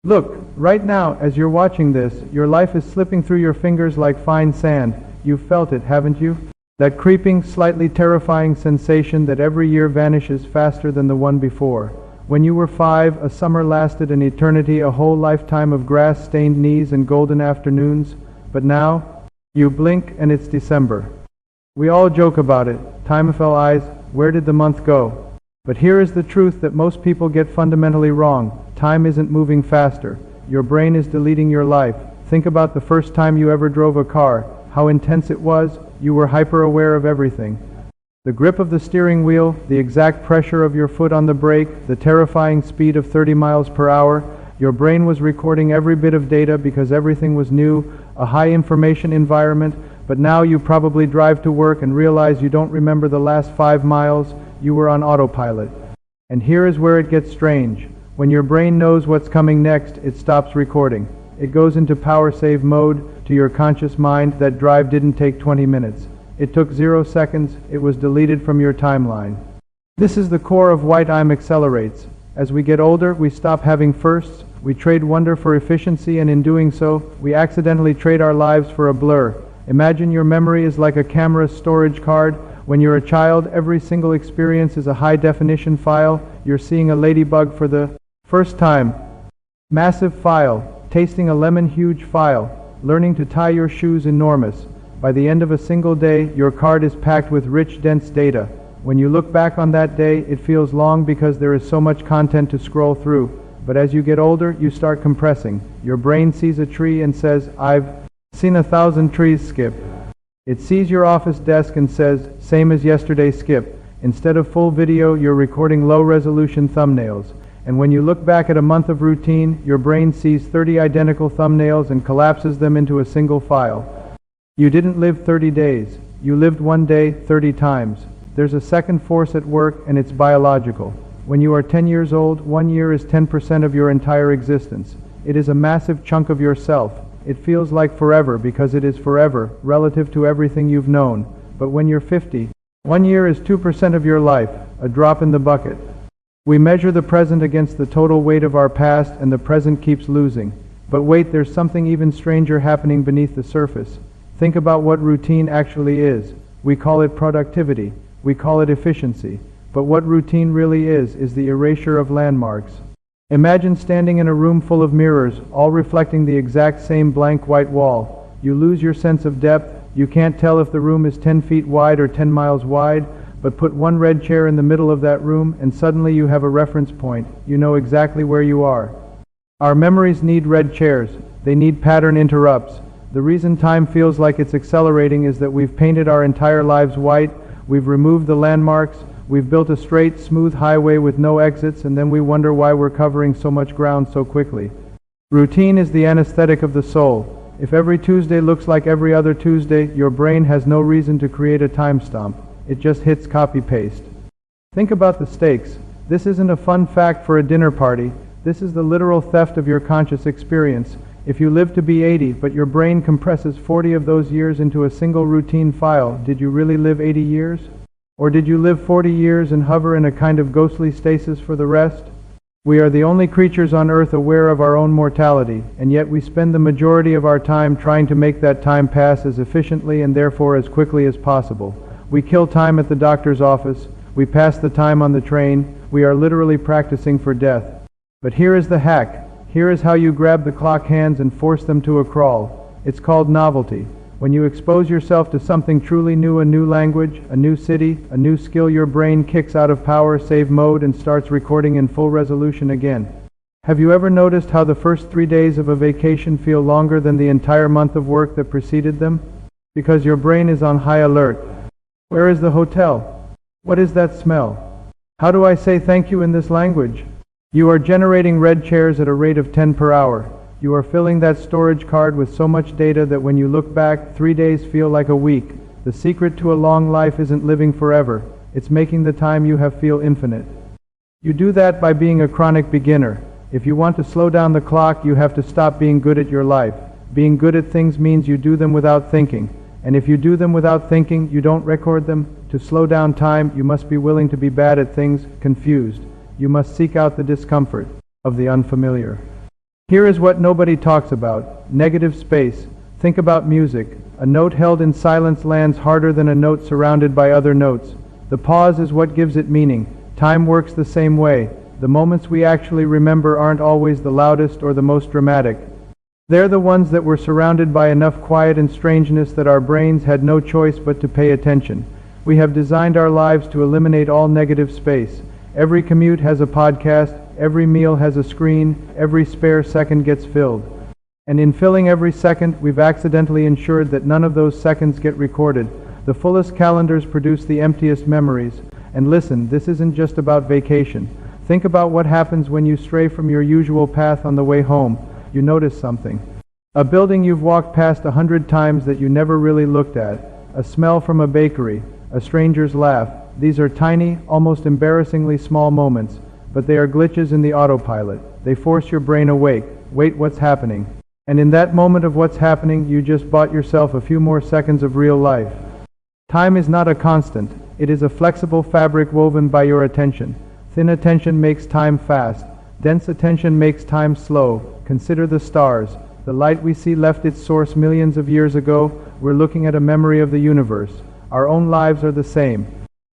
Look, right now, as you're watching this, your life is slipping through your fingers like fine sand. You've felt it, haven't you? That creeping, slightly terrifying sensation that every year vanishes faster than the one before. When you were 5, a summer lasted an eternity, a whole lifetime of grass-stained knees and golden afternoons. But now, you blink and it's December. We all joke about it. Time fell eyes, where did the month go? But here is the truth that most people get fundamentally wrong. Time isn't moving faster. Your brain is deleting your life. Think about the first time you ever drove a car. How intense it was. You were hyper-aware of everything. The grip of the steering wheel, the exact pressure of your foot on the brake, the terrifying speed of 30 miles per hour. Your brain was recording every bit of data because everything was new, a high-information environment. But now you probably drive to work and realize you don't remember the last 5 miles. You were on autopilot. And here is where it gets strange. When your brain knows what's coming next, it stops recording. It goes into power save mode. To your conscious mind, that drive didn't take 20 minutes. It took 0 seconds. It was deleted from your timeline. This is the core of why time accelerates. As we get older, we stop having firsts. We trade wonder for efficiency, and in doing so, we accidentally trade our lives for a blur. Imagine your memory is like a camera storage card. When you're a child, every single experience is a high-definition file. You're seeing a ladybug for the first time. Massive file. Tasting a lemon, huge file. Learning to tie your shoes, enormous. By the end of a single day, your card is packed with rich, dense data. When you look back on that day, it feels long because there is so much content to scroll through. But as you get older, you start compressing. Your brain sees a tree and says, "I've seen 1,000 trees, Skip." It sees your office desk and says, "Same as yesterday, Skip." Instead of full video, you're recording low-resolution thumbnails. And when you look back at a month of routine, your brain sees 30 identical thumbnails and collapses them into a single file. You didn't live 30 days. You lived one day 30 times. There's a second force at work, and it's biological. When you are 10 years old, 1 year is 10% of your entire existence. It is a massive chunk of yourself. It feels like forever because it is forever, relative to everything you've known. But when you're 50, 1 year is 2% of your life, a drop in the bucket. We measure the present against the total weight of our past, and the present keeps losing. But wait, there's something even stranger happening beneath the surface. Think about what routine actually is. We call it productivity. We call it efficiency. But what routine really is the erasure of landmarks. Imagine standing in a room full of mirrors, all reflecting the exact same blank white wall. You lose your sense of depth. You can't tell if the room is 10 feet wide or 10 miles wide, but put one red chair in the middle of that room and suddenly you have a reference point. You know exactly where you are. Our memories need red chairs. They need pattern interrupts. The reason time feels like it's accelerating is that we've painted our entire lives white. We've removed the landmarks. We've built a straight, smooth highway with no exits, and then we wonder why we're covering so much ground so quickly. Routine is the anesthetic of the soul. If every Tuesday looks like every other Tuesday, your brain has no reason to create a time stamp. It just hits copy-paste. Think about the stakes. This isn't a fun fact for a dinner party. This is the literal theft of your conscious experience. If you live to be 80, but your brain compresses 40 of those years into a single routine file, did you really live 80 years? Or did you live 40 years and hover in a kind of ghostly stasis for the rest? We are the only creatures on earth aware of our own mortality, and yet we spend the majority of our time trying to make that time pass as efficiently and therefore as quickly as possible. We kill time at the doctor's office. We pass the time on the train. We are literally practicing for death. But here is the hack. Here is how you grab the clock hands and force them to a crawl. It's called novelty. When you expose yourself to something truly new, a new language, a new city, a new skill, your brain kicks out of power save mode and starts recording in full resolution again. Have you ever noticed how the first 3 days of a vacation feel longer than the entire month of work that preceded them? Because your brain is on high alert. Where is the hotel? What is that smell? How do I say thank you in this language? You are generating red chairs at a rate of 10 per hour. You are filling that storage card with so much data that when you look back, 3 days feel like a week. The secret to a long life isn't living forever. It's making the time you have feel infinite. You do that by being a chronic beginner. If you want to slow down the clock, you have to stop being good at your life. Being good at things means you do them without thinking. And if you do them without thinking, you don't record them. To slow down time, you must be willing to be bad at things, confused. You must seek out the discomfort of the unfamiliar. Here is what nobody talks about: negative space. Think about music. A note held in silence lands harder than a note surrounded by other notes. The pause is what gives it meaning. Time works the same way. The moments we actually remember aren't always the loudest or the most dramatic. They're the ones that were surrounded by enough quiet and strangeness that our brains had no choice but to pay attention. We have designed our lives to eliminate all negative space. Every commute has a podcast, every meal has a screen, every spare second gets filled. And in filling every second, we've accidentally ensured that none of those seconds get recorded. The fullest calendars produce the emptiest memories. And listen, this isn't just about vacation. Think about what happens when you stray from your usual path on the way home. You notice something. A building you've walked past 100 times that you never really looked at. A smell from a bakery. A stranger's laugh. These are tiny, almost embarrassingly small moments, but they are glitches in the autopilot. They force your brain awake. Wait, what's happening? And in that moment of what's happening, you just bought yourself a few more seconds of real life. Time is not a constant. It is a flexible fabric woven by your attention. Thin attention makes time fast. Dense attention makes time slow. Consider the stars. The light we see left its source millions of years ago. We're looking at a memory of the universe. Our own lives are the same.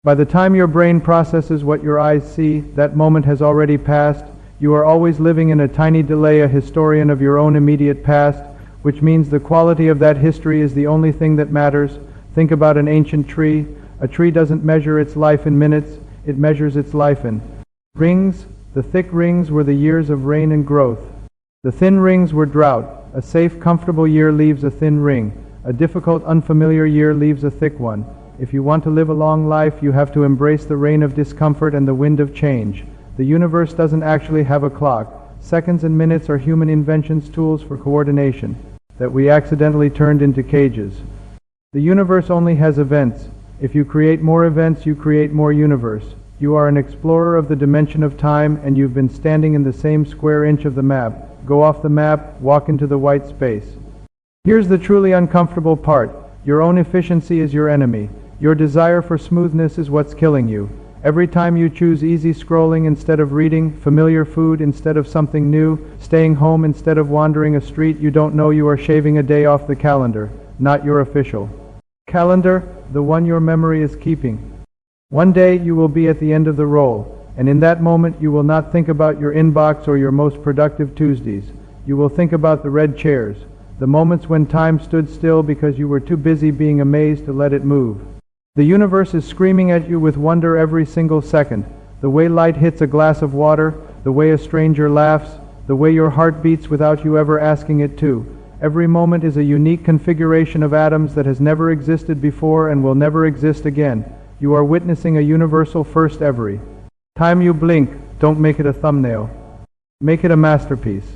By the time your brain processes what your eyes see, that moment has already passed. You are always living in a tiny delay, a historian of your own immediate past, which means the quality of that history is the only thing that matters. Think about an ancient tree. A tree doesn't measure its life in minutes, it measures its life in rings. The thick rings were the years of rain and growth. The thin rings were drought. A safe, comfortable year leaves a thin ring. A difficult, unfamiliar year leaves a thick one. If you want to live a long life, you have to embrace the rain of discomfort and the wind of change. The universe doesn't actually have a clock. Seconds and minutes are human inventions, tools for coordination, that we accidentally turned into cages. The universe only has events. If you create more events, you create more universe. You are an explorer of the dimension of time, and you've been standing in the same square inch of the map. Go off the map, walk into the white space. Here's the truly uncomfortable part. Your own efficiency is your enemy. Your desire for smoothness is what's killing you. Every time you choose easy scrolling instead of reading, familiar food instead of something new, staying home instead of wandering a street you don't know, you are shaving a day off the calendar, not your official calendar, the one your memory is keeping. One day you will be at the end of the roll, and in that moment you will not think about your inbox or your most productive Tuesdays. You will think about the red chairs, the moments when time stood still because you were too busy being amazed to let it move. The universe is screaming at you with wonder every single second. The way light hits a glass of water, the way a stranger laughs, the way your heart beats without you ever asking it to. Every moment is a unique configuration of atoms that has never existed before and will never exist again. You are witnessing a universal first every time you blink. Don't make it a thumbnail. Make it a masterpiece.